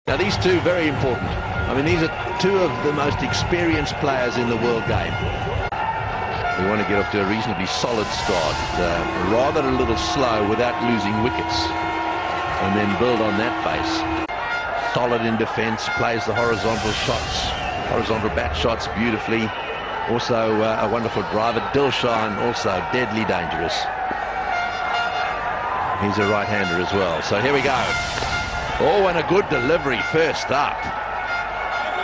Now these two very important. I mean, these are two of the most experienced players in the world game. We want to get off to a reasonably solid start, rather a little slow without losing wickets, and then build on that base. Solid in defence, plays the horizontal shots, horizontal bat shots beautifully. Also a wonderful driver. Dilshan also deadly dangerous. He's a right-hander as well. So here we go. Oh, and a good delivery first up.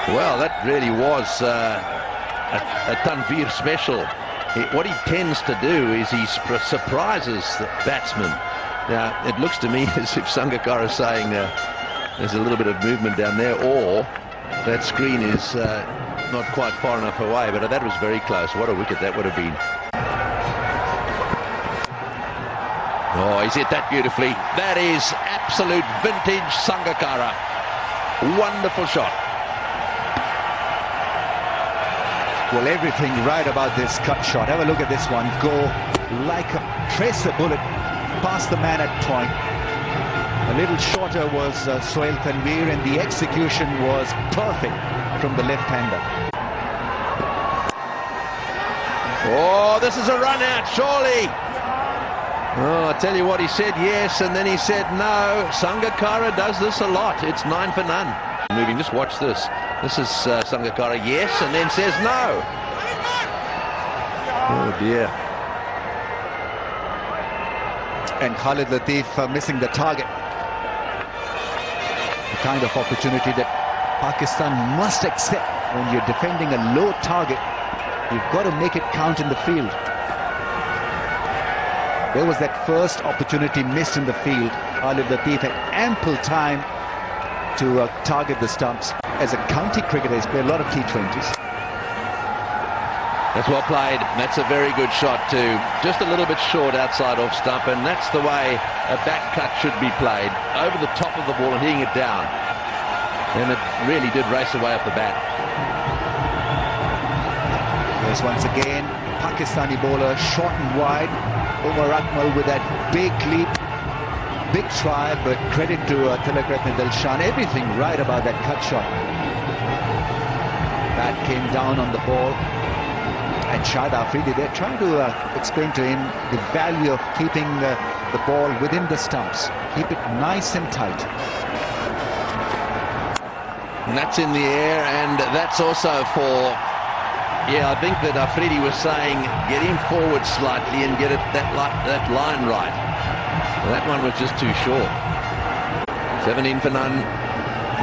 Well, that really was a Tanveer special. What he tends to do is he surprises the batsman. Now, it looks to me as if Sangakkara is saying there's a little bit of movement down there, or that screen is not quite far enough away, but that was very close. What a wicket that would have been. Oh, he's hit that beautifully. That is absolute vintage Sangakkara. Wonderful shot. Well, everything right about this cut shot. Have a look at this one. Go like a tracer bullet past the man at point. A little shorter was Sohail Tanveer, and the execution was perfect from the left-hander. Oh, this is a run out, surely. Oh, I tell you what, he said yes, and then he said no. Sangakkara does this a lot. It's 9 for none. Moving, just watch this. This is Sangakkara, yes, and then says no. Oh, dear. And Khalid Latif missing the target. The kind of opportunity that Pakistan must accept when you're defending a low target. You've got to make it count in the field. There was that first opportunity missed in the field. Khalid Latif had ample time to target the stumps. As a county cricketer, he's played a lot of T20s. That's well played. That's a very good shot too. Just a little bit short outside off stump, and that's the way a back cut should be played. Over the top of the ball and hitting it down. And it really did race away off the bat. There's once again Pakistani bowler short and wide. Umar Akmal with that big leap. Big try, but credit to Tilakratne Dilshan. Everything right about that cut shot. Bat came down on the ball. And Shahid Afridi, they're trying to explain to him the value of keeping the ball within the stumps. Keep it nice and tight. And that's in the air, and that's also for, yeah, I think that Afridi was saying, get him forward slightly and get it that line right. Well, that one was just too short. 17 for none.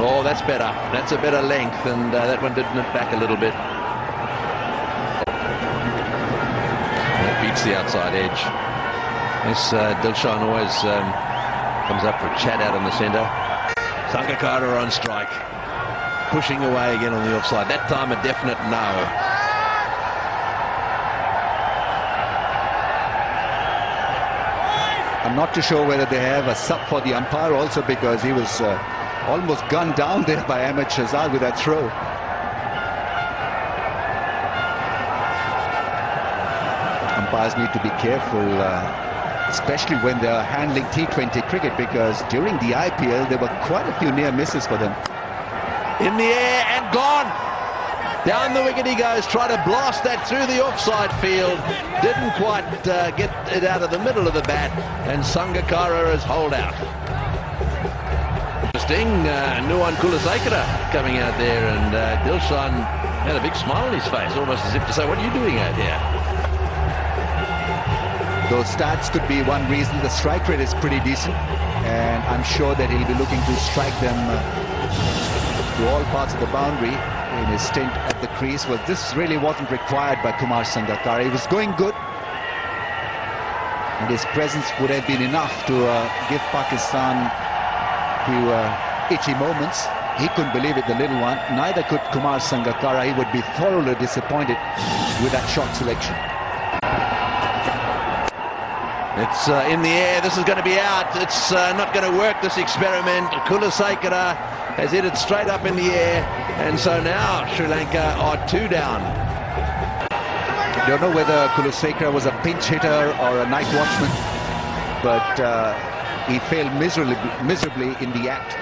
Oh, that's better. That's a better length, and that one did nip back a little bit. That beats the outside edge. This Dilshan always comes up for a chat out in the centre. Sangakkara on strike. Pushing away again on the offside. That time a definite no. I'm not too sure whether they have a sub for the umpire also, because he was almost gunned down there by Ahmed Shahzad with that throw. Umpires need to be careful, especially when they're handling T20 cricket, because during the IPL there were quite a few near misses for them. In the air and gone. Down the wicket he goes, try to blast that through the offside field. Didn't quite get it out of the middle of the bat, and Sangakkara is holed out. Interesting, Nuwan Kulasekara coming out there, and Dilshan had a big smile on his face, almost as if to say, what are you doing out here? Those stats could be one reason. The strike rate is pretty decent, and I'm sure that he'll be looking to strike them to all parts of the boundary in his stint at the crease. Well, this really wasn't required by Kumar Sangakkara. He was going good, and his presence would have been enough to give Pakistan a few itchy moments. He couldn't believe it, the little one. Neither could Kumar Sangakkara. He would be thoroughly disappointed with that shot selection. It's in the air. This is going to be out. It's not going to work, this experiment. Kulasekara has hit it straight up in the air, and so now Sri Lanka are 2 down. I don't know whether Kulasekara was a pinch hitter or a night watchman, but he failed miserably in the act.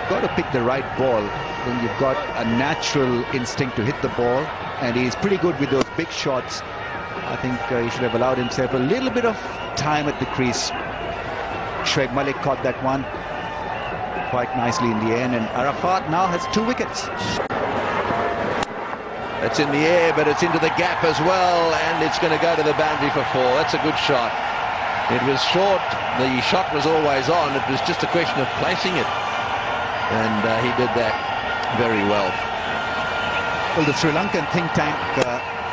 got to pick the right ball when you've got a natural instinct to hit the ball, and he's pretty good with those big shots. I think he should have allowed himself a little bit of time at the crease. Shoaib Malik caught that one quite nicely in the end, and Arafat now has 2 wickets. It's in the air, but it's into the gap as well, and it's going to go to the boundary for 4. That's a good shot. It was short. The shot was always on. It was just a question of placing it, and he did that very well. Well, the Sri Lankan think tank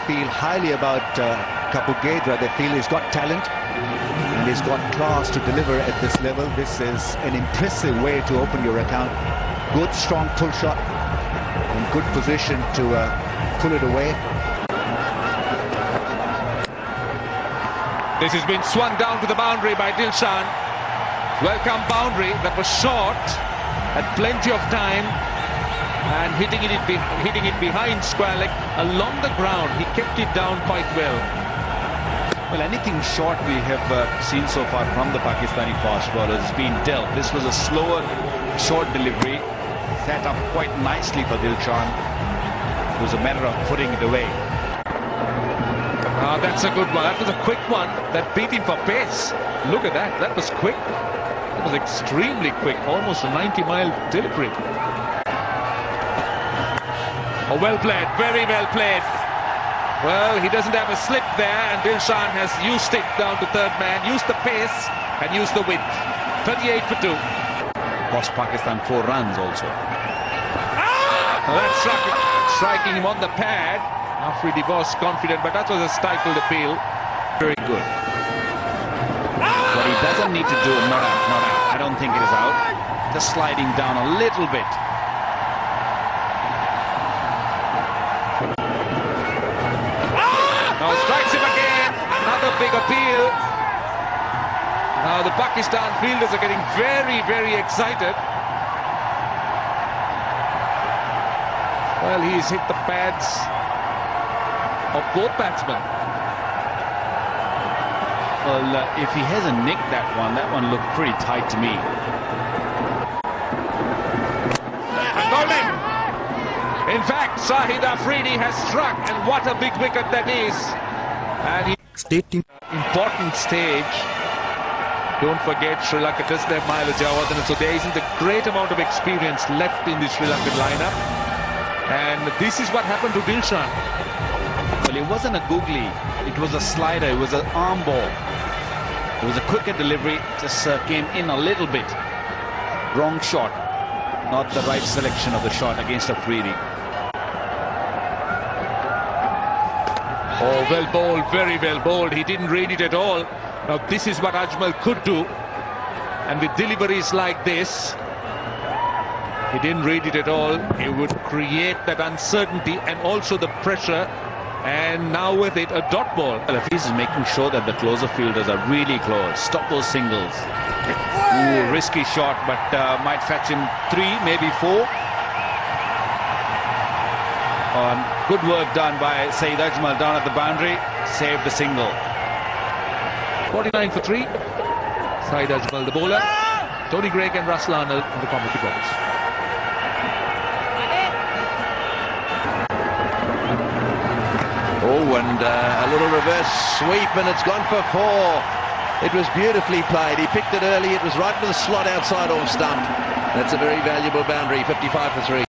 feel highly about Kapugedra. They feel he's got talent and he's got class to deliver at this level. This is an impressive way to open your account. Good, strong pull shot in good position to pull it away. This has been swung down to the boundary by Dilshan. Welcome boundary that was short, had plenty of time, and hitting it behind square leg along the ground. He kept it down quite well. Well, anything short we have seen so far from the Pakistani fast bowlers has been dealt. This was a slower, short delivery, set up quite nicely for Dilshan. It was a matter of putting it away. That's a good one. That was a quick one that beat him for pace. Look at that. That was quick. That was extremely quick. Almost a 90-mile delivery. Oh, well played. Very well played. Well, he doesn't have a slip there, and Dilshan has used it down to third man, used the pace and used the width. 38 for 2. Cost Pakistan 4 runs also. Well, that's striking him on the pad. Afridi was confident, but that was a stifled appeal. Very good. What he doesn't need to do, not out. I don't think it is out. Just sliding down a little bit. Now strikes him again. Another big appeal. Now the Pakistan fielders are getting very, very excited. Well, he's hit the pads of both batsmen. Well, if he hasn't nicked that one looked pretty tight to me. And bowling. In fact, Shahid Afridi has struck, and what a big wicket that is. And important stage. Don't forget, Sri Lanka doesn't have Mahela Jayawardene, so there isn't a great amount of experience left in the Sri Lankan lineup. And this is what happened to Dilshan. Well, it wasn't a googly, it was a slider, it was an arm ball. It was a quicker delivery, just came in a little bit. Wrong shot, not the right selection of the shot against Afridi. Oh, well bowled, very well bowled. He didn't read it at all. Now this is what Ajmal could do. And with deliveries like this, he didn't read it at all. He would create that uncertainty and also the pressure. And now with it, a dot ball. Well, if he's making sure that the closer fielders are really close, stop those singles. Ooh, risky shot, but might fetch him 3, maybe 4. Good work done by Saeed Ajmal down at the boundary. Saved the single. 49 for 3. Saeed Ajmal, the bowler. Tony Greig and Russell Arnold in the commentary box. Oh, and a little reverse sweep, and it's gone for 4. It was beautifully played. He picked it early. It was right to the slot outside off stump. That's a very valuable boundary, 55 for 3.